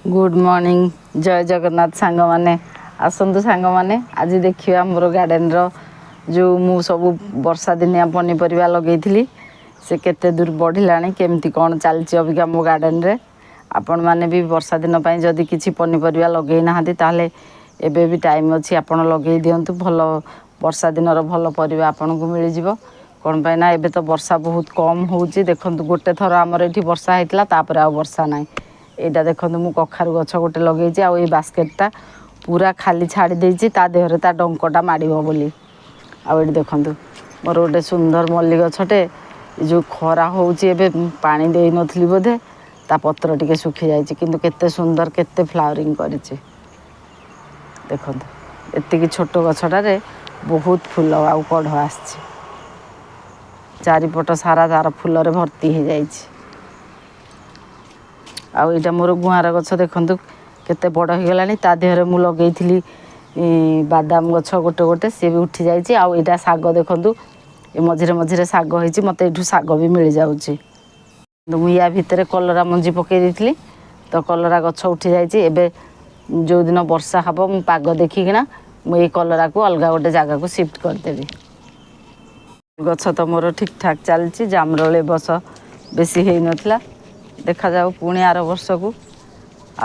Good morning जय जगन्नाथ सांग माने आसतु सांग माने आज देखिए मोर गार्डन जो मु सब वर्षा दिनिया पनीपरिया लगे से केते दूर बढ़िला केमती कौन चलती अबिका मो गार्डन रे आपण मैंने भी वर्षा दिन जदि किसी पनीपरिया लगे ना ताले एबे भी टाइम अच्छी आपण लगे दिंतु भल वर्षा दिन भल परिवा आपन को मिल जिवो कौन पाई ना एबे तो वर्षा बहुत कम होउची देखंतु गोटे थर हमर एठी वर्षा हेतला तापर आ वर्षा नाही एटा देखंतु मु कखारु गछ गोटे लगेइची आ ए बास्केटटा पूरा खाली छाड़ी देइची ता देहरे ता डंकटा माडिबो बोली आ एठी देखंतु मोर गोटे सुंदर मल्ली गछटे जो खरा होउची एबे पानी देई नथली बोधे ता पत्र टिके सुखी जाइची किंतु केते सुंदर केते फ्लावरिंग करिची देखंतु एतिकी छोट गछटारे बहुत फूल आ कढ़ आछी चारिपट सारा तार फूल भर्ती हो जाइए आईटा मोर गुआर गछ देखु केते बड़ हो गला ता देहरे मु लगे बादाम गछ गोटे गोटे सी भी उठी जाइए आईटा शाग देखु मझे मझे शाग होती मत यू शाग भी मिल जाऊँगी या भितर कलरा मंजी पकई दी तो कलरा गछ उठी जाइए जो दिन वर्षा हम मु पाग देखिकिना मुझे कलरा को अलग गोटे जगह को शिफ्ट करदेवी गछ तो मोर ठीक ठाक चलती जामरल बस बेसी हो नाला देखा जाऊ पुणी आर वर्ष को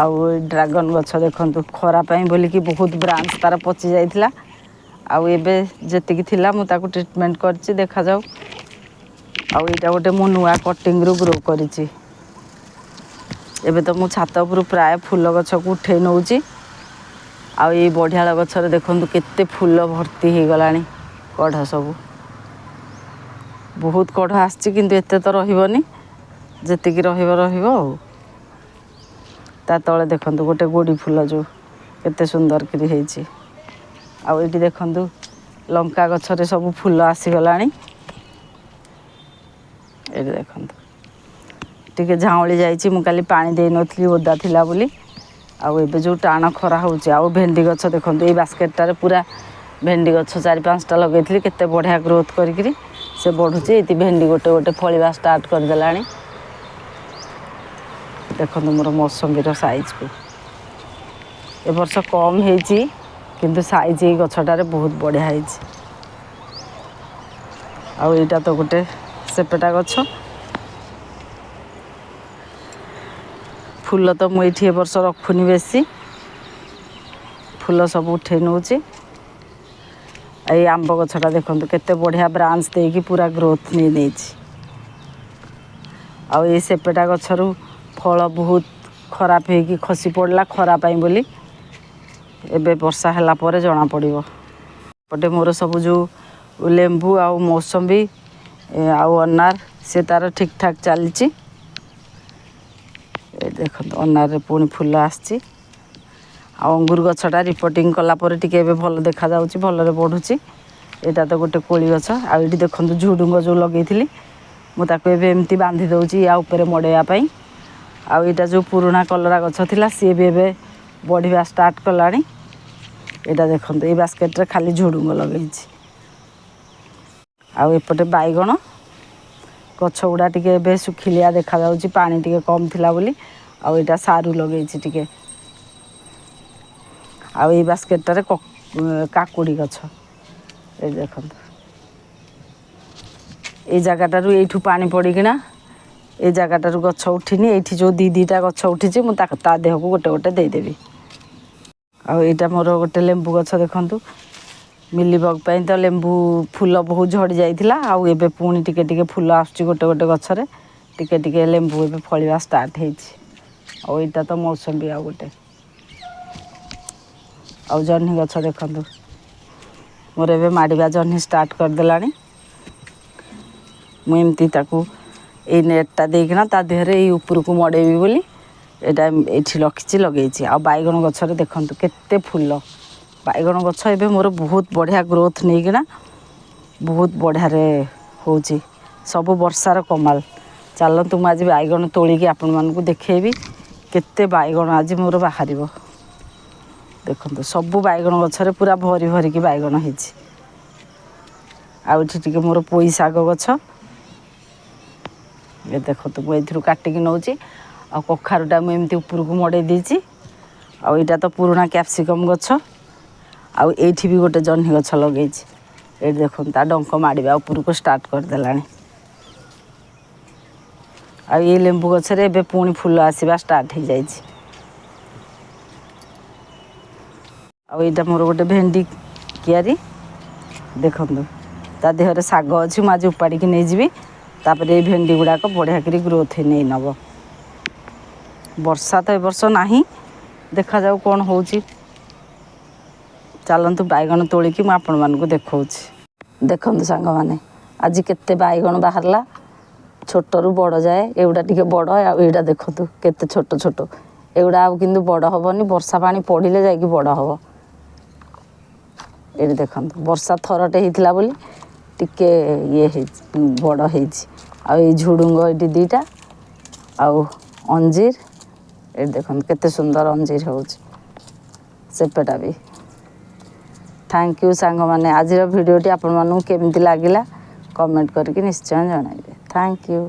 आउ ड्रागन गछ देखु खरापाई बोलिकी बहुत ब्रांच तार पचि जाइथिला आउ एबे जेतिकी थिला मु ताकू ट्रीटमेंट करछि देखा जाऊ आउ एटा गोटे मु नुआ कटिंग रू ग्रो करिछि एबे तो मु छात उपर प्राय फूल गछ को उठे नउछि आउ ए बढ़ियाळ गछरे देखंतु केते फूल भर्ती हो गलानी कढ़ सब बहुत कढ़ आसछि किंतु एते तो रहिबनी जेतिकी रहिबो ता तले देखंतु गोटे गोड़ी फूल जो केते सुंदर करी हेछि आ एटी देखंतु लंका गछरे सब फूल आसी गलानी एटी देखंतु टिके झाउली जाइछि मु काली पानी देई नथली ओदा थिला बोली आ एबे जो टाण खरा होछि आ भेंडी गछ देखंतु ए बास्केटटारे पूरा भेंडी गछ 4-5टा लगेइथली केते बढ़िया ग्रोथ करिकरी से बढ़ुची ये भेंडी गोटे गोटे फलिया स्टार्ट करदेलानी देखो मोर मौसम्बीर साइज को ए वर्ष कम होती किंतु साइज ये गछटारे बहुत बढ़िया आईटा तो गोटे सेपेटा गछ फूल तो मुझे ए वर्ष रखुनी बेसी फूल सब उठे नौची ये आंब गछटा देखो केते बढ़िया ब्रांच देकी पूरा ग्रोथ नहीं आउ ये सेपेटा गछरू फल बहुत खराब होगी खसी पड़ला खरा पाई बोली एबे वर्षा हैला परे जना पड़िबो पटे मोर सब जो लेंबू आउ मौसम्बी आउ अनार से तार ठीक ठाक चलची देखो अनार रे पुणी फूल आसची आ अंगूर गछटा रिपोर्टिंग कला परे टिके एबे भल देखा जाउची भलरे बढ़ुची एटा तो गोटे कोली गछ आ एटी देखंतु झुडुंग जो लगेइथिली मु ताको एबे एमती बांधी दउची या ऊपर मडेया पई आ एटा जो पुराना कलरा गछ थिला सी भी एबे बढ़िया स्टार्ट कलानी एटा देखंतु ए बास्केट रे खाली झुडुंग लगेइची आ एपटे बाइगण गछ गुडा टिके एबे सुखिलिया देखा जाउची पानी टिके कम थिला बोली आ एटा सारू लगेइची टिके आ ये बास्केटारे काकुड़ी गछ ए देखंतु ए जगटारू एठू पानी पड़ीकिना ए जगटारू गछ उठिनी एठी जो दीटा गछ उठिची मु ता देह को गोटे गोटे दे देबी आ एटा मोर गोटे लेंबू गछ देखंतु मिलीबग पई तो लेंबू फूल बहुत झड़ी जाइथिला आ एबे पुणी टिके टिके फूल आछी गोटे गोटे गछरे टिके टिके लेंबू एबे फळिवा स्टार्ट हेछि आ एटा तो मौसम्बी आ गोटे आउ जह्नी गछ देखंतु मोर एबे माडिबा जह्नी स्टार्ट करदेलानी मुझे ताकू ए नेटा देकिना ता देहरे ए ऊपर को मडेबी बोली एटा एठी रखिछि लगेइछि आ बाइगण गछरे देखंतु केते फूल बाइगण गछ एबे मोर बहुत बढ़िया ग्रोथ नेकिना बहुत बढ़िया रे होउछि सब वर्षार कमाल चलतु मु आज बाइगण तोलिकी आपण मानकू देखेबी केते बाइगण आज मोर बाहरिबो देखो सब बाइगण गछरे पूरा भरी भरी की बाइगण होइछि आउठी टिके मोर पोई साग गछ ये देखो तो मुझे काटिकी नौची आ कखारुटा मुझे ऊपर को मड़े देती ଆଉ ଏଇଟା ତ ପୁରୁଣା କ୍ୟାପ୍ସିକମ୍ ଗଛ। ଆଉ ଏଇଠି ବି ଗୋଟେ ଜହ୍ନି ଗଛ ଲଗେଇଛି। ଏଇଠି ଦେଖନ୍ତୁ ତା ଡଙ୍କ ମାଡ଼ିବା ଉପରକୁ ଷ୍ଟାର୍ଟ କରିଦେଲାଣି। ଆଉ ଏଇ ଲେମ୍ବୁ ଗଛରେ ଏବେ ପୁଣି ଫୁଲ ଆସିବା ଷ୍ଟାର୍ଟ ହେଇଯାଇଛି। ଆଉ ଏଇଟା ମୋର ଗୋଟେ ଭେଣ୍ଡି କିଆରି ଦେଖନ୍ତୁ, ତା ଦେହରେ ଶାଗ ଅଛି। ମୁଁ ଆଜି ଉପାଡ଼ିକି ନେଇଯିବି। ତାପରେ ଏଇ ଭେଣ୍ଡି ଗୁଡ଼ାକ ବଢ଼ିଆ କରି ଗ୍ରୋଥ୍ ନେଇ ନେବ। ବର୍ଷା ତ ଏ ବର୍ଷ ନାହିଁ, ଦେଖାଯାଉ କ'ଣ ହେଉଛି। ଚାଲନ୍ତୁ ବାଇଗଣ ତୋଳିକି ମୁଁ ଆପଣମାନଙ୍କୁ ଦେଖାଉଛି। ଦେଖନ୍ତୁ ସାଙ୍ଗମାନେ, ଆଜି କେତେ ବାଇଗଣ ବାହାରିଲା, ଛୋଟରୁ ବଡ଼ ଯାଏ। ଏଗୁଡ଼ା ଟିକେ ବଡ଼, ଆଉ ଏଇଟା ଦେଖନ୍ତୁ କେତେ ଛୋଟ ଛୋଟ। ଏଗୁଡ଼ା ଆଉ କିନ୍ତୁ ବଡ଼ ହେବନି, ବର୍ଷା ପାଣି ପଡ଼ିଲେ ଯାଇକି ବଡ଼ ହେବ। ଏଇଠି ଦେଖନ୍ତୁ, ବର୍ଷା ଥରଟେ ହେଇଥିଲା ବୋଲି ଟିକେ ଇଏ ହେଇଛି, ବଡ଼ ହେଇଛି। ଆଉ ଏଇ ଝୁଡ଼ୁଙ୍ଗ ଏଇଠି ଦୁଇଟା, ଆଉ ଅଞ୍ଜିର ଏଇଠି ଦେଖନ୍ତୁ କେତେ ସୁନ୍ଦର ଅଞ୍ଜିର ହେଉଛି। ସେପଟା ବି। ଥ୍ୟାଙ୍କ ୟୁ ସାଙ୍ଗମାନେ। ଆଜିର ଭିଡ଼ିଓଟି ଆପଣମାନଙ୍କୁ କେମିତି ଲାଗିଲା କମେଣ୍ଟ କରିକି ନିଶ୍ଚୟ ଜଣାଇବେ। Thank you.